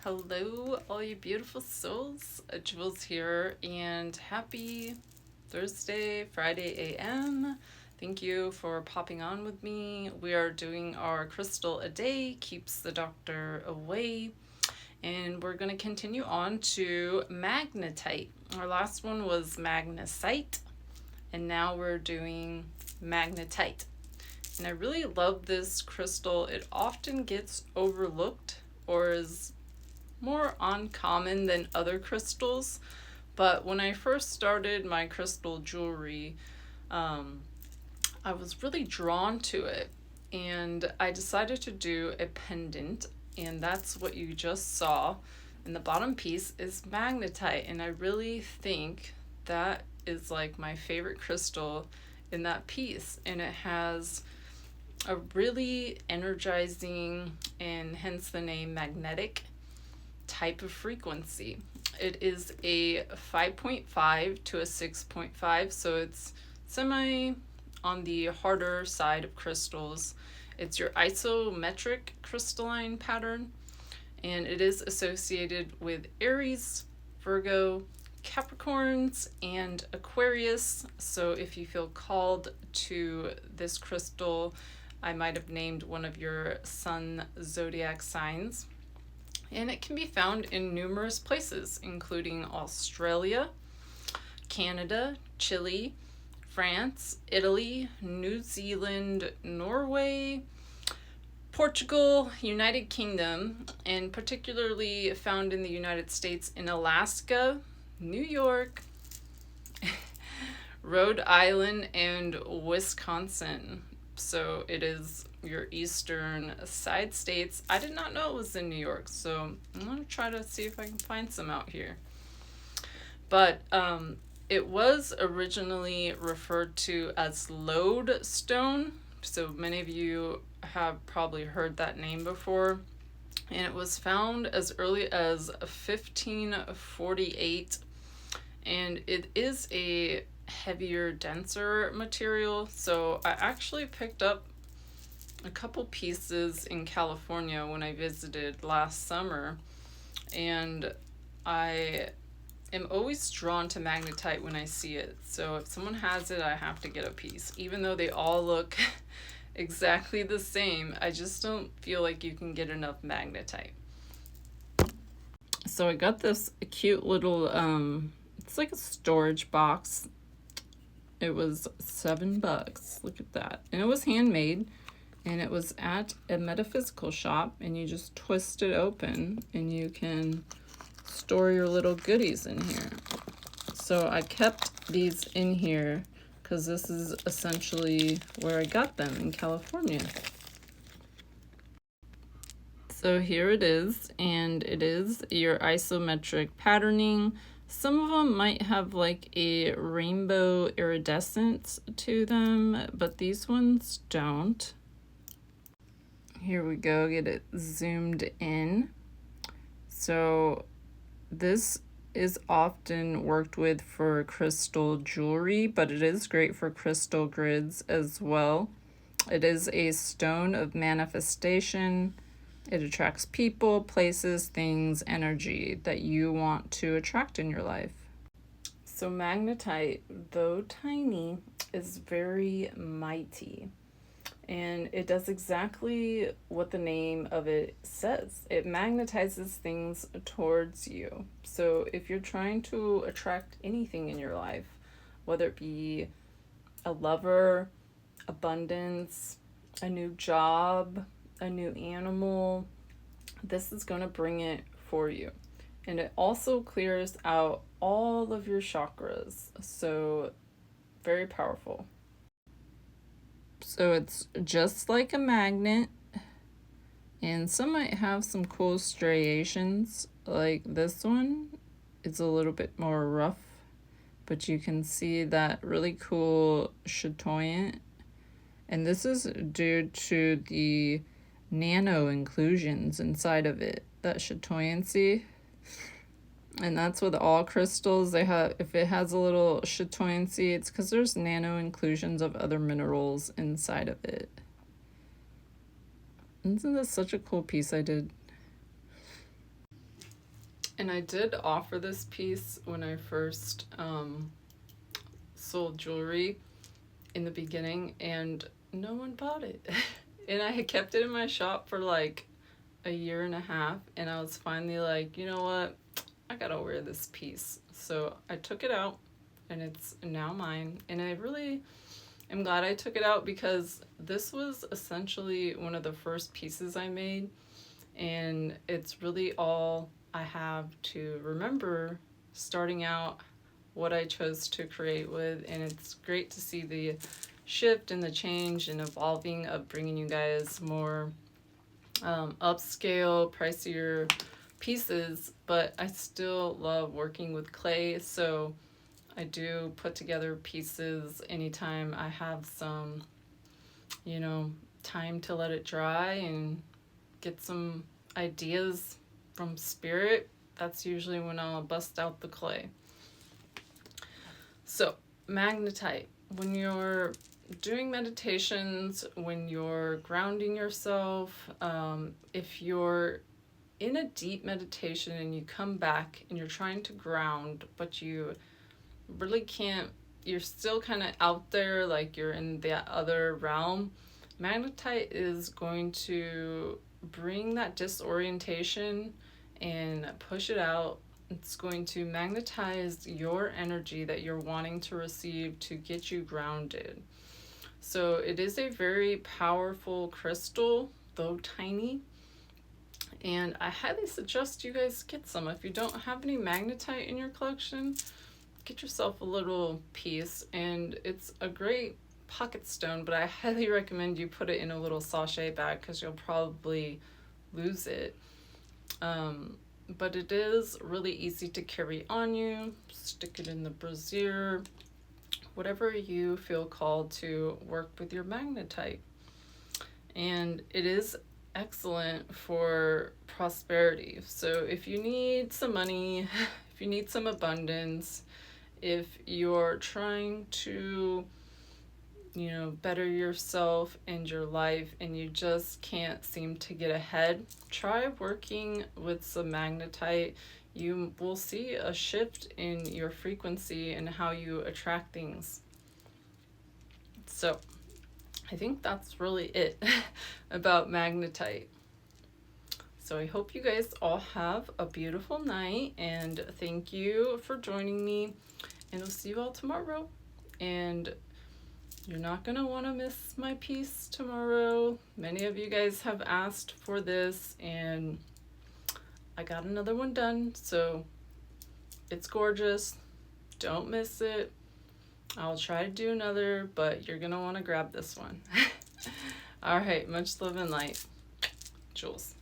Hello, all you beautiful souls. Jules here, and happy Thursday, Friday AM. Thank you for popping on with me. We are doing our crystal a day, keeps the doctor away, and we're going to continue on to magnetite. Our last one was magnesite, and now we're doing magnetite. And I really love this crystal. It often gets overlooked or is more uncommon than other crystals, but when I first started my crystal jewelry, I was really drawn to it, and I decided to do a pendant, and that's what you just saw. And the bottom piece is magnetite, and I really think that is like my favorite crystal in that piece, and it has a really energizing, and hence the name magnetic, type of frequency. It is a 5.5 to a 6.5, so it's semi on the harder side of crystals. It's your isometric crystalline pattern, and it is associated with Aries, Virgo, Capricorns, and Aquarius. So if you feel called to this crystal, I might have named one of your sun zodiac signs. And it can be found in numerous places, including Australia, Canada, Chile, France, Italy, New Zealand, Norway, Portugal, United Kingdom, and particularly found in the United States in Alaska, New York, Rhode Island, and Wisconsin. So it is your eastern side states. I did not know it was in New York, so I'm going to try to see if I can find some out here. But it was originally referred to as lodestone, so many of you have probably heard that name before, and it was found as early as 1548, and it is a heavier, denser material. So I actually picked up a couple pieces in California when I visited last summer, and I am always drawn to magnetite when I see it. So if someone has it, I have to get a piece. Even though they all look exactly the same, I just don't feel like you can get enough magnetite. So I got this cute little, it's like a storage box. It was $7. Look at that. And it was handmade. And it was at a metaphysical shop, and you just twist it open and you can store your little goodies in here. So I kept these in here because this is essentially where I got them, in California. So here it is, and it is your isometric patterning. Some of them might have like a rainbow iridescence to them, but these ones don't. Here we go, get it zoomed in. So this is often worked with for crystal jewelry, but it is great for crystal grids as well. It is a stone of manifestation. It attracts people, places, things, energy that you want to attract in your life. So magnetite, though tiny, is very mighty. And it does exactly what the name of it says. It magnetizes things towards you. So if you're trying to attract anything in your life, whether it be a lover, abundance, a new job, a new animal, this is going to bring it for you. And it also clears out all of your chakras. So very powerful. So it's just like a magnet, and some might have some cool striations, like this one. It's a little bit more rough, but you can see that really cool chatoyant, and this is due to the nano inclusions inside of it, that chatoyancy. And that's with all crystals. They have, if it has a little chatoyancy, it's because there's nano inclusions of other minerals inside of it. Isn't this such a cool piece I did? And I did offer this piece when I first sold jewelry in the beginning, and no one bought it. And I had kept it in my shop for like a year and a half, and I was finally like, you know what? I gotta wear this piece. So I took it out, and it's now mine. And I really am glad I took it out, because this was essentially one of the first pieces I made, and it's really all I have to remember starting out what I chose to create with. And it's great to see the shift and the change and evolving of bringing you guys more upscale, pricier pieces, but I still love working with clay, so I do put together pieces anytime I have some, time to let it dry and get some ideas from spirit. That's usually when I'll bust out the clay. So, magnetite. When you're doing meditations, when you're grounding yourself, if you're in a deep meditation and you come back and you're trying to ground, but you really can't, you're still kind of out there, like you're in that other realm, magnetite is going to bring that disorientation and push it out. It's going to magnetize your energy that you're wanting to receive to get you grounded. So it is a very powerful crystal, though tiny. And I highly suggest you guys get some. If you don't have any magnetite in your collection, get yourself a little piece. And it's a great pocket stone, but I highly recommend you put it in a little sachet bag, because you'll probably lose it. But it is really easy to carry on you. Stick it in the brassiere, whatever you feel called to work with your magnetite. And it is excellent for prosperity. So if you need some money, if you need some abundance, if you're trying to, better yourself and your life and you just can't seem to get ahead, try working with some magnetite. You will see a shift in your frequency and how you attract things. So I think that's really it about magnetite. So I hope you guys all have a beautiful night, and thank you for joining me, and I'll see you all tomorrow. And you're not going to want to miss my piece tomorrow. Many of you guys have asked for this, and I got another one done, so it's gorgeous. Don't miss it. I'll try to do another, but you're going to want to grab this one. All right, much love and light. Jules.